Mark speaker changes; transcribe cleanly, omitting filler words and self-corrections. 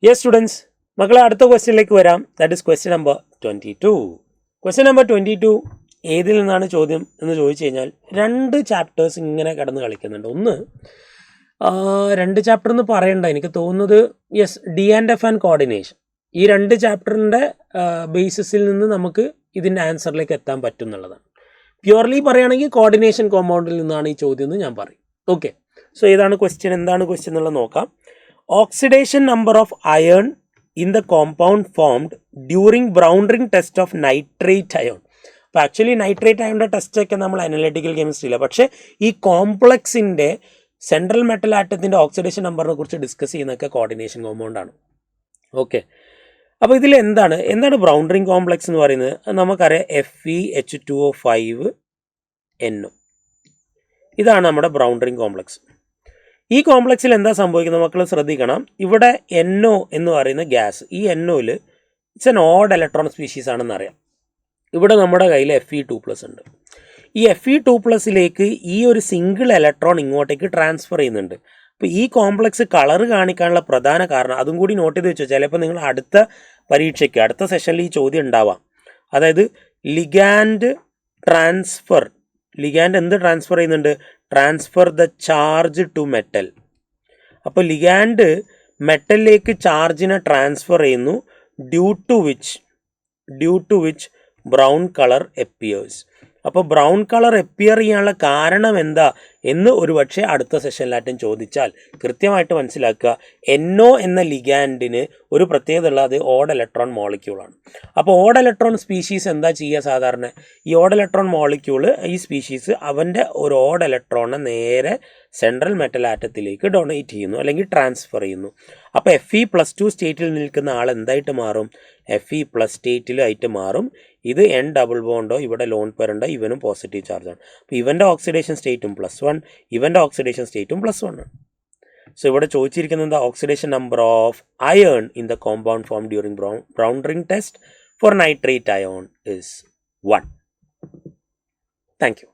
Speaker 1: Yes students, മക്കളെ അടുത്ത ക്വസ്റ്റ്യനിലേക്ക് വരാം. That is question number 22. Question number 22 ഏതിൽ നിന്നാണ് ചോദ്യം എന്ന് ചോദിച്ചു കഴിഞ്ഞാൽ, 2 ചാപ്റ്റേഴ്സ് ഇങ്ങനെ കിടന്ന് കളിക്കുന്നുണ്ട്. ഒന്ന് 2 ചാപ്റ്റർ എന്ന് പറയണ്ട, എനിക്ക് തോന്നുന്നത് യെസ് D&F ആൻഡ് കോർഡിനേഷൻ. ഈ 2 ചാപ്റ്ററിൻ്റെ ബേസിസിൽ നിന്ന് നമുക്ക് ഇതിൻ്റെ ആൻസറിലേക്ക് എത്താൻ പറ്റും എന്നുള്ളതാണ്. പ്യുവർലി പറയുകയാണെങ്കിൽ കോർഡിനേഷൻ കോമ്പൗണ്ടിൽ നിന്നാണ് ഈ ചോദ്യം എന്ന് ഞാൻ പറയും. ഓക്കെ, സോ ഏതാണ് ക്വസ്റ്റ്യൻ, എന്താണ് ക്വസ്റ്റ്യൻ എന്നുള്ളത് നോക്കാം. Oxidation number of iron in the compound formed during brown ring test of nitrate ion. അപ്പോൾ ആക്ച്വലി നൈട്രേറ്റ് അയോണിൻ്റെ ടെസ്റ്റൊക്കെ നമ്മൾ അനലിറ്റിക്കൽ കെമിസ്ട്രിയില്ല, പക്ഷേ ഈ കോംപ്ലക്സിൻ്റെ സെൻട്രൽ മെറ്റൽ ആറ്റത്തിൻ്റെ ഓക്സിഡേഷൻ നമ്പറിനെ കുറിച്ച് ഡിസ്കസ് ചെയ്യുന്നതൊക്കെ കോർഡിനേഷൻ കോമ്പൗണ്ടാണ്. ഓക്കെ, അപ്പോൾ ഇതിൽ എന്താണ് ബ്രൗൺ റിംഗ് കോംപ്ലക്സ് എന്ന് പറയുന്നത്? നമുക്കറിയാം FeH2O5NO, ഇതാണ് നമ്മുടെ ബ്രൗൺ റിംഗ് കോംപ്ലക്സ്. ഈ കോംപ്ലക്സിൽ എന്താ സംഭവിക്കുന്നത് മക്കൾ ശ്രദ്ധിക്കണം. ഇവിടെ NO എന്ന് പറയുന്ന ഗ്യാസ്, ഈ NOയിൽ it's an odd electron species ആണെന്ന് അറിയാം. ഇവിടെ നമ്മുടെ കയ്യിൽ Fe2+ ഉണ്ട്. ഈ Fe2+ലേക്ക് ഈ ഒരു സിംഗിൾ ഇലക്ട്രോൺ ഇങ്ങോട്ടേക്ക് ട്രാൻസ്ഫർ ചെയ്യുന്നുണ്ട്. അപ്പോൾ ഈ കോംപ്ലക്സ് കളർ കാണിക്കാനുള്ള പ്രധാന കാരണം, അതും കൂടി നോട്ട് ചെയ്ത് വെച്ചോ, ചിലപ്പോൾ നിങ്ങൾ അടുത്ത പരീക്ഷയ്ക്ക് അടുത്ത സെഷനിൽ ഈ ചോദ്യം ഉണ്ടാവാം. അതായത് ലിഗാൻഡ് ട്രാൻസ്ഫർ, ലിഗാൻഡ് എന്ത് ട്രാൻസ്ഫർ ചെയ്യുന്നുണ്ട്? Transfer the charge to metal. അപ്പോൾ ലിഗാൻഡ് മെറ്റലിലേക്ക് ചാർജിനെ ട്രാൻസ്ഫർ ചെയ്യുന്നു, due to which brown colour appears. Brown ബ്രൗൺ കളർ എപ്പിയർ ചെയ്യാനുള്ള കാരണം എന്താ എന്ന് ഒരു പക്ഷേ അടുത്ത സെഷനിലായിട്ടും ചോദിച്ചാൽ കൃത്യമായിട്ട് മനസ്സിലാക്കുക. NO എന്ന ലിഗാൻഡിന് ഒരു പ്രത്യേകത ഉള്ള, അത് ഓഡ് ഇലക്ട്രോൺ മോളിക്യൂളാണ്. അപ്പോൾ ഓഡ് ഇലക്ട്രോൺ സ്പീഷീസ് എന്താ ചെയ്യുക? സാധാരണ ഈ ഓഡ് ഇലക്ട്രോൺ മോളിക്യൂള്, ഈ സ്പീഷീസ് അവൻ്റെ ഒരു ഓഡ് ഇലക്ട്രോണിനെ നേരെ സെൻട്രൽ മെറ്റൽ ആറ്റത്തിലേക്ക് ഡൊണേറ്റ് ചെയ്യുന്നു, അല്ലെങ്കിൽ ട്രാൻസ്ഫർ ചെയ്യുന്നു. അപ്പോൾ Fe+2 സ്റ്റേറ്റിൽ നിൽക്കുന്ന ആൾ എന്തായിട്ട് മാറും? Fe+ സ്റ്റേറ്റിലായിട്ട് മാറും. ഇത് N ഡബിൾ ബോണ്ടോ, ഇവിടെ ലോൺ പെയർ ഉണ്ടോ, ഇവനും പോസിറ്റീവ് ചാർജാണ്. അപ്പോൾ ഇവൻ്റെ ഓക്സിഡേഷൻ സ്റ്റേറ്റും +1, ഇവൻ്റെ ഓക്സിഡേഷൻ സ്റ്റേറ്റും +1 ആണ്. സോ ഇവിടെ ചോദിച്ചിരിക്കുന്നത് oxidation number of iron in the compound form during brown ring test for nitrate ion is 1. Thank you.